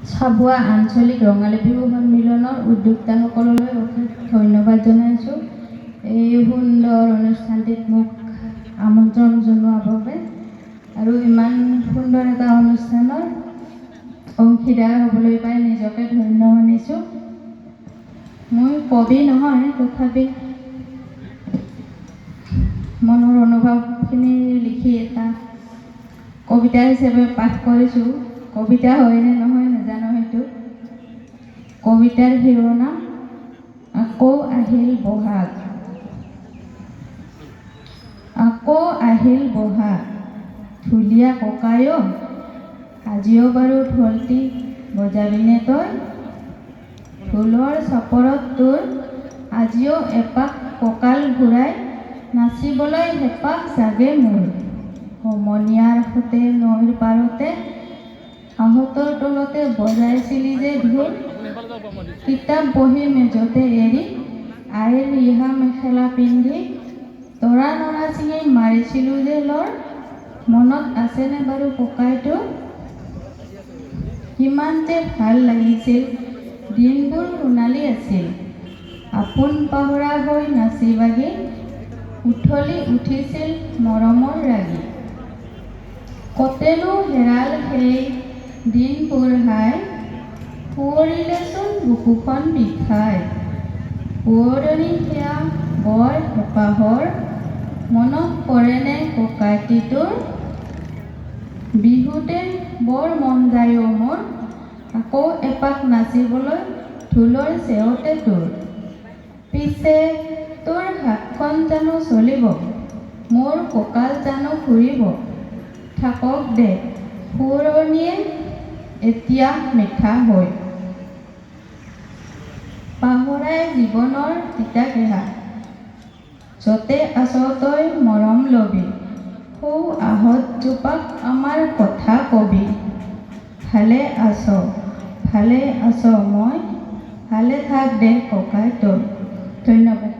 চাবুৱা আঞ্চলিক ৰঙালী বিহু সন্মিলনৰ উদ্যোক্তাসকললৈ অশেষ ধন্যবাদ জনাইছোঁ এই সুন্দৰ অনুষ্ঠানটিত মোক আমন্ত্ৰণ জনোৱাৰ বাবে আৰু ইমান সুন্দৰ এটা অনুষ্ঠানৰ অংশীদাৰ হ'বলৈ পাই নিজকে ধন্য মানিছোঁ। মই কবি নহয়, তথাপি মনৰ অনুভৱখিনি লিখি এটা কবিতা হিচাপে পাঠ কৰিছোঁ। কবিতা হয়নে নহয় নাজানো সেইটো। কবিতাৰ শিৰোনাম আকৌ আহিল বহাগ। আকৌ আহিল বহাগ, ঢুলীয়া ককায়ো আজিও বাৰু ঢোলটি বজাবিনে তই। ঢোলৰ চাপৰত তোৰ আজিও এপাক কঁকাল ঘূৰাই নাচিবলৈ হেঁপাহ জাগে মোৰ। সমনীয়াৰ সতে নৈৰ পাৰতে আহঁতৰ তলতে বজাইছিলি যে ঢোল। কিতাপ বহি মেজতে এৰি আইৰ ৰিহা মেখেলা পিন্ধি তৰা নৰা ছিঙি মাৰিছিলোঁ যে লৰ। মনত আছেনে বাৰু ককাইটো? কিমান যে ভাল লাগিছিল, দিনবোৰ সোণালী আছিল। আপোন পাহৰা হৈ নাচি বাগি উঠলি উঠিছিল মৰমৰ ৰাগী। কতেনো হেৰাল সেই দিনবোৰ হাই, সুঁৱৰিলেচোন বুকুখন বিষাই। পুৱৰণি সেয়া বৰ হেঁপাহৰ, মনত পৰেনে ককাইটি তোৰ? বিহুতে বৰ মন যায় অ' মোৰ, আকৌ এপাক নাচিবলৈ ঢোলৰ চেৱতে তোৰ। পিছে তোৰ হাতখন জানো চলিব, মোৰ কঁকাল জানো ঘূৰিব? থাকক দে সুৰনিয়ে এতিয়া মিঠা হৈ। পাহৰাই জীৱনৰ তিতা কেহা, য'তে আছ তই মৰম লবি। সৌ আহঁত জোপাক আমাৰ কথা কবি। ভালে আছ মই, ভালে থাক দে ককাই তই। ধন্যবাদ।